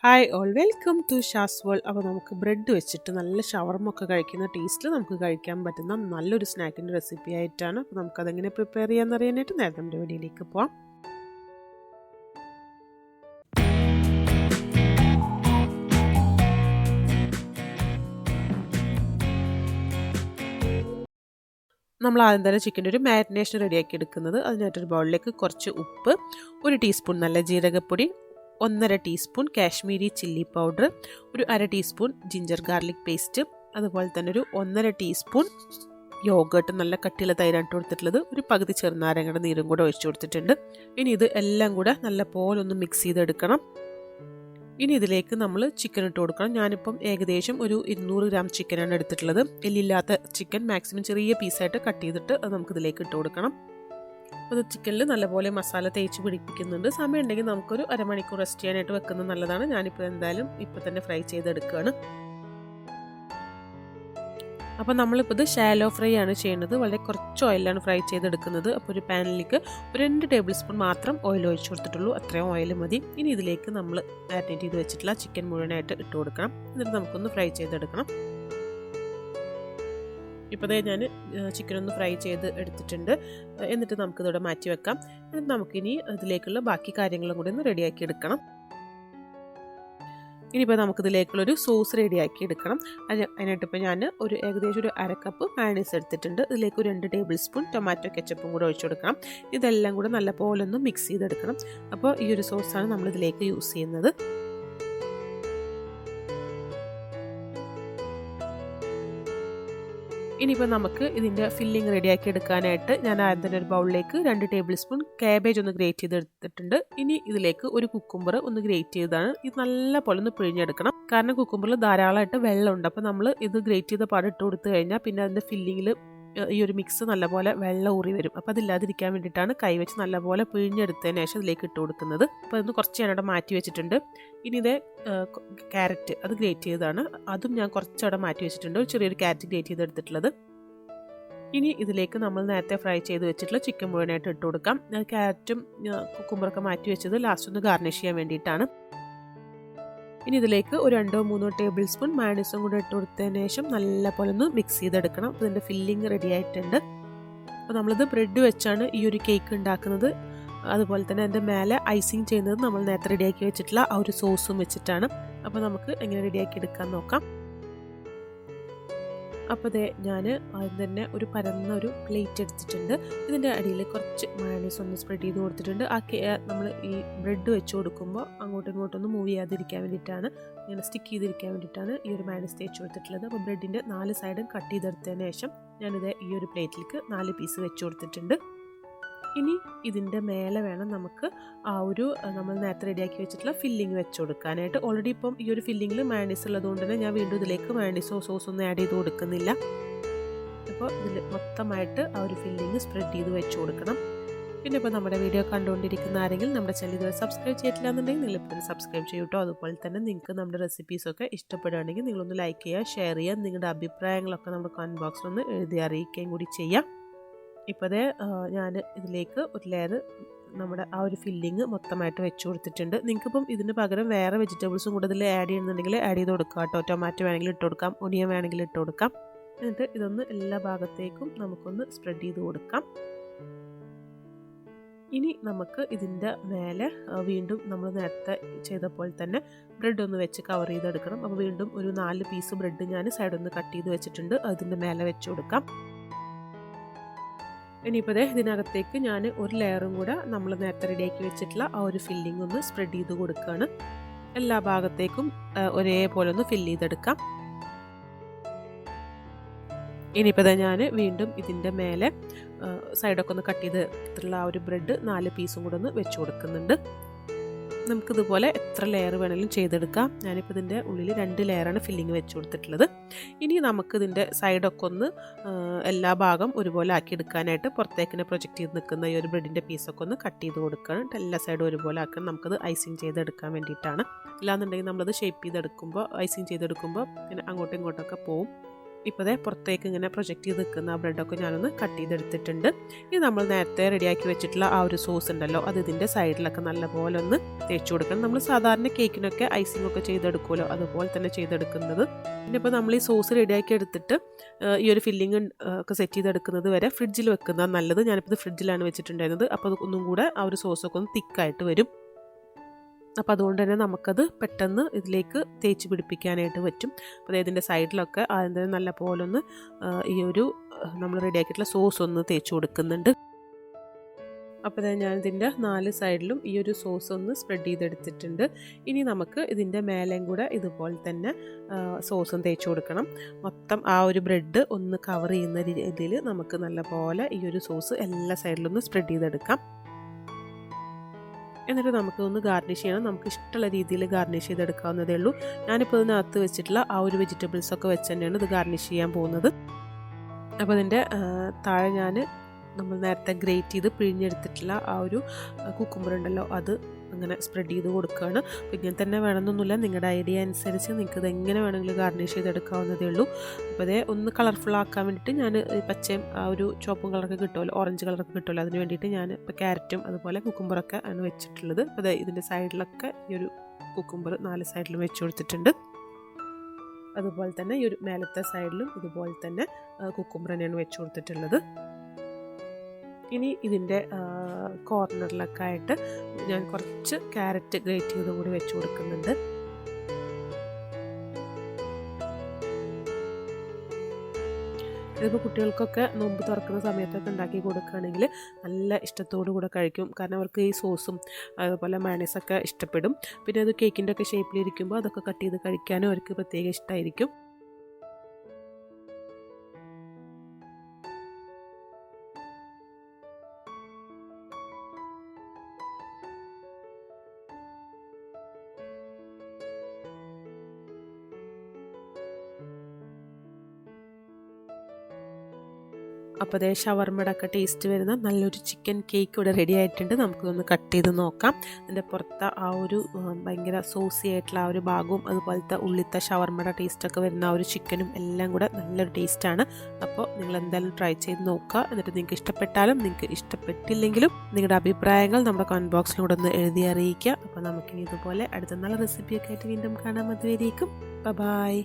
Hi all welcome to Shaz world. അപ്പോൾ നമുക്ക് bread വെച്ചിട്ട് നല്ല ഷവർമ ഒക്കെ കഴിക്കുന്ന ടേസ്റ്റിൽ നമുക്ക് കഴിക്കാൻ പറ്റുന്ന നല്ലൊരു സ്നാക്കിൻ്റെ റെസിപ്പി ആയിട്ടാണ്. അപ്പോൾ നമുക്കതെങ്ങനെ പ്രിപ്പയർ ചെയ്യാമെന്ന് അറിയാനായിട്ട് നേരെ നമ്മുടെ വീഡിയോയിലേക്ക് പോവാം. നമ്മൾ ആദ്യം തന്നെ ചിക്കൻ്റെ ഒരു മാരിനേഷൻ റെഡിയാക്കി എടുക്കുന്നത്. അതിനായിട്ടൊരു ബൗളിലേക്ക് കുറച്ച് ഉപ്പ്, 1 ടീസ്പൂൺ നല്ല ജീരകപ്പൊടി, 1.5 ടീസ്പൂൺ കാശ്മീരി ചില്ലി പൗഡർ, ഒരു 1/2 ടീസ്പൂൺ ജിഞ്ചർ ഗാർലിക് പേസ്റ്റ്, അതുപോലെ തന്നെ ഒരു 1.5 ടീസ്പൂൺ യോഗേർട്ട് നല്ല കട്ടിയുള്ള തൈരാണ് കൊടുത്തിട്ടുള്ളത്, ഒരു പകുതി ചെറുനാരങ്ങയുടെ നീരും കൂടെ ഒഴിച്ചു കൊടുത്തിട്ടുണ്ട്. ഇനി ഇത് എല്ലാം കൂടെ നല്ല പോലെ ഒന്ന് മിക്സ് ചെയ്തെടുക്കണം. ഇനി ഇതിലേക്ക് നമ്മൾ ചിക്കൻ ഇട്ട് കൊടുക്കണം. ഞാനിപ്പം ഏകദേശം ഒരു 200 ഗ്രാം ചിക്കനാണ് എടുത്തിട്ടുള്ളത്. എല്ലില്ലാത്ത ചിക്കൻ മാക്സിമം ചെറിയ പീസായിട്ട് കട്ട് ചെയ്തിട്ട് അത് നമുക്കിതിലേക്ക് ഇട്ട് കൊടുക്കണം. അത് ചിക്കനിൽ നല്ലപോലെ മസാല തേച്ച് പിടിപ്പിക്കുന്നുണ്ട്. സമയം ഉണ്ടെങ്കിൽ നമുക്കൊരു അരമണിക്കൂർ റെസ്റ്റ് ചെയ്യാനായിട്ട് വെക്കുന്നത് നല്ലതാണ്. ഞാനിപ്പോൾ എന്തായാലും ഇപ്പം തന്നെ ഫ്രൈ ചെയ്തെടുക്കുകയാണ്. അപ്പോൾ നമ്മളിപ്പോൾ ഇത് ഷാലോ ഫ്രൈ ആണ് ചെയ്യുന്നത്. വളരെ കുറച്ച് ഓയിലാണ് ഫ്രൈ ചെയ്തെടുക്കുന്നത്. അപ്പോൾ ഒരു പാനിലേക്ക് ഒരു 2 ടേബിൾ സ്പൂൺ മാത്രം ഓയിൽ ഒഴിച്ചു കൊടുത്തിട്ടുള്ളൂ. അത്രയും ഓയിൽ മതി. ഇനി ഇതിലേക്ക് നമ്മൾ മാരിനേറ്റ് ചെയ്ത് വെച്ചിട്ടുള്ള ചിക്കൻ മുഴുവനായിട്ട് ഇട്ട് കൊടുക്കണം. എന്നിട്ട് നമുക്കൊന്ന് ഫ്രൈ ചെയ്തെടുക്കണം. ഇപ്പോൾ ഞാൻ ചിക്കൻ ഒന്ന് ഫ്രൈ ചെയ്ത് എടുത്തിട്ടുണ്ട്. എന്നിട്ട് നമുക്കിതോടെ മാറ്റി വെക്കാം. എന്നിട്ട് നമുക്കിനി ഇതിലേക്കുള്ള ബാക്കി കാര്യങ്ങളും കൂടി ഒന്ന് റെഡിയാക്കി എടുക്കണം. ഇനിയിപ്പോൾ നമുക്കിതിലേക്കുള്ളൊരു സോസ് റെഡിയാക്കി എടുക്കണം. അതിനായിട്ടിപ്പോൾ ഞാൻ ഏകദേശം ഒരു 1/2 കപ്പ് മയോണൈസ് എടുത്തിട്ടുണ്ട്. ഇതിലേക്ക് ഒരു 2 ടേബിൾ സ്പൂൺ ടൊമാറ്റോ കെച്ചപ്പും കൂടെ ഒഴിച്ചു കൊടുക്കണം. ഇതെല്ലാം കൂടെ നല്ല പോലെ ഒന്ന് മിക്സ് ചെയ്തെടുക്കണം. അപ്പോൾ ഈ ഒരു സോസാണ് നമ്മളിതിലേക്ക് യൂസ് ചെയ്യുന്നത്. ഇനിയിപ്പോൾ നമുക്ക് ഇതിൻ്റെ ഫില്ലിംഗ് റെഡിയാക്കി എടുക്കാനായിട്ട് ഞാൻ ആദ്യം തന്നെ ഒരു ബൗളിലേക്ക് 2 ടേബിൾ സ്പൂൺ കാബേജ് ഒന്ന് ഗ്രേറ്റ് ചെയ്തെടുത്തിട്ടുണ്ട്. ഇനി ഇതിലേക്ക് ഒരു കുക്കുംബർ ഒന്ന് ഗ്രേറ്റ് ചെയ്തതാണ്. ഇത് നല്ല പോലെ ഒന്ന് പിഴിഞ്ഞെടുക്കണം. കാരണം കുക്കുംബറിൽ ധാരാളമായിട്ട് വെള്ളമുണ്ട്. അപ്പോൾ നമ്മൾ ഇത് ഗ്രേറ്റ് ചെയ്ത പാട് ഇട്ട് കൊടുത്തു കഴിഞ്ഞാൽ പിന്നെ അതിൻ്റെ ഫില്ലിങ്ങിൽ ഈ ഒരു മിക്സ് നല്ലപോലെ വെള്ളം ഊറി വരും. അപ്പോൾ അതില്ലാതിരിക്കാൻ വേണ്ടിയിട്ടാണ് കൈവച്ച് നല്ലപോലെ പിഴിഞ്ഞെടുത്തതിന് ശേഷം ഇതിലേക്ക് ഇട്ട് കൊടുക്കുന്നത്. അപ്പോൾ അതൊന്ന് കുറച്ച് ഞാനവിടെ മാറ്റി വെച്ചിട്ടുണ്ട്. ഇനി ഇതേ ക്യാരറ്റ് അത് ഗ്രേറ്റ് ചെയ്തതാണ്. അതും ഞാൻ കുറച്ചവിടെ മാറ്റി വെച്ചിട്ടുണ്ട്. ഒരു ചെറിയൊരു ക്യാരറ്റ് ഗ്രേറ്റ് ചെയ്തെടുത്തിട്ടുള്ളത്. ഇനി ഇതിലേക്ക് നമ്മൾ നേരത്തെ ഫ്രൈ ചെയ്ത് വെച്ചിട്ടുള്ള ചിക്കൻ മുഴുവനായിട്ട് ഇട്ട് കൊടുക്കാം. ക്യാരറ്റും കുക്കുംബറൊക്കെ മാറ്റി വെച്ചത് ലാസ്റ്റ് ഒന്ന് ഗാർണിഷ് ചെയ്യാൻ വേണ്ടിയിട്ടാണ്. ഇനി ഇതിലേക്ക് ഒരു 2-3 ടേബിൾ സ്പൂൺ മയോണൈസും കൂടെ ഇട്ട് കൊടുത്തതിന് ശേഷം നല്ല പോലെ ഒന്ന് മിക്സ് ചെയ്തെടുക്കണം. അപ്പോൾ ഇതിൻ്റെ ഫില്ലിങ് റെഡി ആയിട്ടുണ്ട്. അപ്പോൾ നമ്മളിത് ബ്രെഡ് വെച്ചാണ് ഈ ഒരു കേക്ക് ഉണ്ടാക്കുന്നത്. അതുപോലെ തന്നെ അതിൻ്റെ മേലെ ഐസിങ് ചെയ്യുന്നത് നമ്മൾ നേരത്തെ റെഡിയാക്കി വെച്ചിട്ടുള്ള ആ ഒരു സോസും വെച്ചിട്ടാണ്. അപ്പോൾ നമുക്ക് എങ്ങനെ റെഡിയാക്കി എടുക്കാൻ നോക്കാം. അപ്പോൾ ഞാൻ ആദ്യം തന്നെ ഒരു പരന്ന ഒരു പ്ലേറ്റ് എടുത്തിട്ടുണ്ട്. ഇതിൻ്റെ അടിയിൽ കുറച്ച് മയോണൈസ് ഒന്ന് സ്പ്രെഡ് ചെയ്ത് കൊടുത്തിട്ടുണ്ട്. നമ്മൾ ഈ ബ്രെഡ് വെച്ച് കൊടുക്കുമ്പോൾ അങ്ങോട്ടും ഇങ്ങോട്ടൊന്നും മൂവ് ചെയ്യാതിരിക്കാൻ വേണ്ടിയിട്ടാണ്, ഇങ്ങനെ സ്റ്റിക്ക് ചെയ്തിരിക്കാൻ വേണ്ടിയിട്ടാണ് ഈ ഒരു മയോണൈസ് തേച്ച് കൊടുത്തിട്ടുള്ളത്. അപ്പോൾ ബ്രെഡിൻ്റെ 4 സൈഡും കട്ട് ചെയ്തെടുത്തതിന് ശേഷം ഞാനിത് ഈ ഒരു പ്ലേറ്റിലേക്ക് 4 പീസ് വെച്ച് കൊടുത്തിട്ടുണ്ട്. ഇനി ഇതിൻ്റെ മേലെ വേണം നമുക്ക് ആ ഒരു നമ്മൾ നേരത്തെ റെഡിയാക്കി വെച്ചിട്ടുള്ള ഫില്ലിങ് വെച്ച് കൊടുക്കാനായിട്ട്. ഓൾറെഡി ഇപ്പം ഈ ഒരു ഫില്ലിങ്ങിൽ മയോണൈസ് ഉള്ളതുകൊണ്ട് തന്നെ ഞാൻ വീണ്ടും ഇതിലേക്ക് മയോണൈസോ സോസ് ഒന്നും ആഡ് ചെയ്ത് കൊടുക്കുന്നില്ല. അപ്പോൾ ഇതിൽ മൊത്തമായിട്ട് ആ ഒരു ഫില്ലിങ് സ്പ്രെഡ് ചെയ്ത് വെച്ച് കൊടുക്കണം. പിന്നെ ഇപ്പോൾ നമ്മുടെ വീഡിയോ കണ്ടുകൊണ്ടിരിക്കുന്ന ആരെങ്കിലും നമ്മുടെ ചാനൽ ഇതുവരെ സബ്സ്ക്രൈബ് ചെയ്തിട്ടില്ല എന്നുണ്ടെങ്കിൽ നിങ്ങളിപ്പോൾ സബ്സ്ക്രൈബ് ചെയ്യൂട്ടോ. അതുപോലെ തന്നെ നിങ്ങൾക്ക് നമ്മുടെ റെസിപ്പീസൊക്കെ ഇഷ്ടപ്പെടുകയാണെങ്കിൽ നിങ്ങളൊന്ന് ലൈക്ക് ചെയ്യുക, ഷെയർ ചെയ്യുക. നിങ്ങളുടെ അഭിപ്രായങ്ങളൊക്കെ നമ്മുടെ കമൻറ്റ് ബോക്സിലൊന്ന് എഴുതി അറിയിക്കുകയും കൂടി ചെയ്യാം. ഇപ്പോൾ ഞാൻ ഇതിലേക്ക് ഒരു ലെയർ നമ്മുടെ ആ ഒരു ഫില്ലിങ് മൊത്തമായിട്ട് വെച്ച് കൊടുത്തിട്ടുണ്ട്. നിങ്ങൾക്കിപ്പം ഇതിന് പകരം വേറെ വെജിറ്റബിൾസും കൂടെ ഇതിൽ ആഡ് ചെയ്യുന്നുണ്ടെങ്കിൽ ആഡ് ചെയ്ത് കൊടുക്കാം കേട്ടോ. ടൊമാറ്റോ വേണമെങ്കിൽ ഇട്ട് കൊടുക്കാം, ഒനിയൻ വേണമെങ്കിൽ ഇട്ട് കൊടുക്കാം. എന്നിട്ട് ഇതൊന്ന് എല്ലാ ഭാഗത്തേക്കും നമുക്കൊന്ന് സ്പ്രെഡ് ചെയ്ത് കൊടുക്കാം. ഇനി നമുക്ക് ഇതിൻ്റെ മേലെ വീണ്ടും നമ്മൾ നേരത്തെ ചെയ്ത പോലെ തന്നെ ബ്രെഡ് ഒന്ന് വെച്ച് കവർ ചെയ്തെടുക്കണം. അപ്പോൾ വീണ്ടും ഒരു 4 പീസ് ബ്രെഡ് ഞാൻ സൈഡൊന്ന് കട്ട് ചെയ്ത് വെച്ചിട്ടുണ്ട്. അതിൻ്റെ മേലെ വെച്ച് കൊടുക്കാം. ഇനിയിപ്പോൾ ഇതിനകത്തേക്ക് ഞാൻ ഒരു ലെയറും കൂടെ നമ്മൾ നേരത്തെ റെഡിയാക്കി വെച്ചിട്ടുള്ള ആ ഒരു ഫില്ലിംഗ് ഒന്ന് സ്പ്രെഡ് ചെയ്ത് കൊടുക്കുകയാണ്. എല്ലാ ഭാഗത്തേക്കും ഒരേപോലെ ഒന്ന് ഫില്ല് ചെയ്തെടുക്കാം. ഇനിയിപ്പോൾ ഞാൻ വീണ്ടും ഇതിൻ്റെ മേലെ സൈഡൊക്കെ ഒന്ന് കട്ട് ചെയ്തിട്ടുള്ള ആ ഒരു ബ്രെഡ് 4 പീസും കൂടെ ഒന്ന് വെച്ച് കൊടുക്കുന്നുണ്ട്. നമുക്കിതുപോലെ എത്ര ലെയർ വേണമെങ്കിലും ചെയ്തെടുക്കാം. ഞാനിപ്പോൾ ഇതിൻ്റെ ഉള്ളിൽ 2 ലെയറാണ് ഫില്ലിങ് വെച്ച് കൊടുത്തിട്ടുള്ളത്. ഇനി നമുക്കിതിൻ്റെ സൈഡൊക്കെ ഒന്ന് എല്ലാ ഭാഗം ഒരുപോലെ ആക്കിയെടുക്കാനായിട്ട് പുറത്തേക്കിനെ പ്രൊജക്റ്റ് ചെയ്ത് നിൽക്കുന്ന ഈ ഒരു ബ്രെഡിൻ്റെ പീസൊക്കെ ഒന്ന് കട്ട് ചെയ്ത് കൊടുക്കണം. എല്ലാ സൈഡും ഒരുപോലെ ആക്കണം. നമുക്കത് ഐസിങ് ചെയ്തെടുക്കാൻ വേണ്ടിയിട്ടാണ്. അല്ലാന്നുണ്ടെങ്കിൽ നമ്മളത് ഷേപ്പ് ചെയ്തെടുക്കുമ്പോൾ ഐസിങ് ചെയ്തെടുക്കുമ്പോൾ പിന്നെ അങ്ങോട്ടും ഇങ്ങോട്ടൊക്കെ പോവും. ഇപ്പോൾ പുറത്തേക്ക് ഇങ്ങനെ പ്രൊജക്റ്റ് ചെയ്ത് നിൽക്കുന്ന ആ ബ്രെഡൊക്കെ ഞാനൊന്ന് കട്ട് ചെയ്തെടുത്തിട്ടുണ്ട്. ഇത് നമ്മൾ നേരത്തെ റെഡിയാക്കി വെച്ചിട്ടുള്ള ആ ഒരു സോസ് ഉണ്ടല്ലോ, അത് ഇതിൻ്റെ സൈഡിലൊക്കെ നല്ലപോലെ ഒന്ന് തേച്ച് കൊടുക്കണം. നമ്മൾ സാധാരണ കേക്കിനൊക്കെ ഐസിംഗ് ഒക്കെ ചെയ്തെടുക്കുമല്ലോ, അതുപോലെ തന്നെ ചെയ്തെടുക്കുന്നത്. പിന്നെ ഇപ്പോൾ നമ്മൾ ഈ സോസ് റെഡിയാക്കി എടുത്തിട്ട് ഈ ഒരു ഫില്ലിങ് ഒക്കെ സെറ്റ് ചെയ്തെടുക്കുന്നത് വരെ ഫ്രിഡ്ജിൽ വെക്കുന്നതാണ് നല്ലത്. ഞാനിപ്പോൾ ഇത് ഫ്രിഡ്ജിലാണ് വെച്ചിട്ടുണ്ടായിരുന്നത്. അപ്പോൾ അത് ഒന്നും കൂടെ ആ ഒരു സോസൊക്കെ ഒന്ന് തിക്കായിട്ട് വരും. അപ്പോൾ അതുകൊണ്ട് തന്നെ നമുക്കത് പെട്ടെന്ന് ഇതിലേക്ക് തേച്ച് പിടിപ്പിക്കാനായിട്ട് പറ്റും. അപ്പോൾ ഇതിൻ്റെ സൈഡിലൊക്കെ ആദ്യം തന്നെ നല്ല പോലെ ഒന്ന് ഈ ഒരു നമ്മൾ റെഡിയാക്കിയിട്ടുള്ള സോസ് ഒന്ന് തേച്ച് കൊടുക്കുന്നുണ്ട്. അപ്പോൾ ഞാനിതിൻ്റെ 4 സൈഡിലും ഈ ഒരു സോസ് ഒന്ന് സ്പ്രെഡ് ചെയ്തെടുത്തിട്ടുണ്ട്. ഇനി നമുക്ക് ഇതിൻ്റെ മേലെയും കൂടെ ഇതുപോലെ തന്നെ സോസും തേച്ച് കൊടുക്കണം. മൊത്തം ആ ഒരു ബ്രെഡ് ഒന്ന് കവർ ചെയ്യുന്ന രീതിയിൽ നമുക്ക് നല്ല പോലെ ഈ ഒരു സോസ് എല്ലാ സൈഡിലും ഒന്ന് സ്പ്രെഡ് ചെയ്തെടുക്കാം. എന്നിട്ട് നമുക്കൊന്ന് ഗാർണിഷ് ചെയ്യണം. നമുക്ക് ഇഷ്ടമുള്ള രീതിയിൽ ഗാർണിഷ് ചെയ്തെടുക്കാവുന്നതേ ഉള്ളൂ. ഞാനിപ്പോൾ ഇതിനകത്ത് വെച്ചിട്ടുള്ള ആ ഒരു വെജിറ്റബിൾസൊക്കെ വെച്ച് തന്നെയാണ് ഇത് ഗാർണിഷ് ചെയ്യാൻ പോകുന്നത്. അപ്പോൾ ഇതിൻ്റെ താഴെ നമ്മൾ നേരത്തെ ഗ്രേറ്റ് ചെയ്ത് പിഴിഞ്ഞെടുത്തിട്ടുള്ള ആ ഒരു കുക്കുമ്പർ ഉണ്ടല്ലോ, അത് അങ്ങനെ സ്പ്രെഡ് ചെയ്ത് കൊടുക്കുകയാണ്. അപ്പോൾ ഇങ്ങനെ തന്നെ വേണമെന്നൊന്നുമില്ല, നിങ്ങളുടെ ഐഡിയ അനുസരിച്ച് നിങ്ങൾക്ക് ഇത് എങ്ങനെ വേണമെങ്കിലും ഗാർണിഷ് ചെയ്തെടുക്കാവുന്നതേ ഉള്ളൂ. അപ്പോൾ ഒന്ന് കളർഫുൾ ആക്കാൻ വേണ്ടിയിട്ട് ഞാൻ പച്ചയും ആ ഒരു ചുവപ്പും കളറൊക്കെ കിട്ടുമല്ലോ, ഓറഞ്ച് കളറൊക്കെ കിട്ടുമല്ലോ, അതിന് വേണ്ടിയിട്ട് ഞാൻ ഇപ്പോൾ ക്യാരറ്റും അതുപോലെ കുക്കുമ്പറൊക്കെ ആണ് വെച്ചിട്ടുള്ളത്. അപ്പോൾ ഇതിൻ്റെ സൈഡിലൊക്കെ ഈ ഒരു കുക്കുമ്പർ 4 സൈഡിലും വെച്ച് കൊടുത്തിട്ടുണ്ട്. അതുപോലെ തന്നെ ഈ ഒരു മേലത്തെ സൈഡിലും ഇതുപോലെ തന്നെ കുക്കുമ്പർ തന്നെയാണ് വെച്ച് കൊടുത്തിട്ടുള്ളത്. ഇനി ഇതിൻ്റെ കോർണറിലൊക്കെ ആയിട്ട് ഞാൻ കുറച്ച് ക്യാരറ്റ് ഗ്രേറ്റ് ചെയ്തും കൂടി വെച്ച് കൊടുക്കുന്നുണ്ട്. ഇതിപ്പോൾ കുട്ടികൾക്കൊക്കെ നോമ്പ് തുറക്കുന്ന സമയത്തൊക്കെ ഉണ്ടാക്കി കൊടുക്കുകയാണെങ്കിൽ നല്ല ഇഷ്ടത്തോടു കൂടെ കഴിക്കും. കാരണം അവർക്ക് ഈ സോസും അതുപോലെ മയണൈസൊക്കെ ഇഷ്ടപ്പെടും. പിന്നെ അത് കേക്കിൻ്റെ ഒക്കെ ഷേപ്പിലിരിക്കുമ്പോൾ അതൊക്കെ കട്ട് ചെയ്ത് കഴിക്കാനും അവർക്ക് പ്രത്യേക ഇഷ്ടമായിരിക്കും. അപ്പോൾ ഷവർമ്മയുടെ ഒക്കെ ടേസ്റ്റ് വരുന്ന നല്ലൊരു ചിക്കൻ കേക്ക് ഇവിടെ റെഡി ആയിട്ടുണ്ട്. നമുക്കൊന്ന് കട്ട് ചെയ്ത് നോക്കാം. അതിൻ്റെ പുറത്ത് ആ ഒരു ഭയങ്കര സോസി ആയിട്ടുള്ള ആ ഒരു ഭാഗവും അതുപോലത്തെ ഉള്ളിലത്തെ ഷവർമ്മയുടെ ടേസ്റ്റൊക്കെ വരുന്ന ആ ഒരു ചിക്കനും എല്ലാം കൂടെ നല്ലൊരു ടേസ്റ്റാണ്. അപ്പോൾ നിങ്ങൾ എന്തായാലും ട്രൈ ചെയ്ത് നോക്കുക. എന്നിട്ട് നിങ്ങൾക്ക് ഇഷ്ടപ്പെട്ടാലും നിങ്ങൾക്ക് ഇഷ്ടപ്പെട്ടില്ലെങ്കിലും നിങ്ങളുടെ അഭിപ്രായങ്ങൾ നമ്മുടെ കമൻറ്റ് ബോക്സിലൂടെ ഒന്ന് എഴുതി അറിയിക്കുക. അപ്പോൾ നമുക്കിനി ഇതുപോലെ അടുത്ത നല്ല റെസിപ്പിയൊക്കെ ആയിട്ട് വീണ്ടും കാണാൻ. അതുവരേക്കും ബൈ.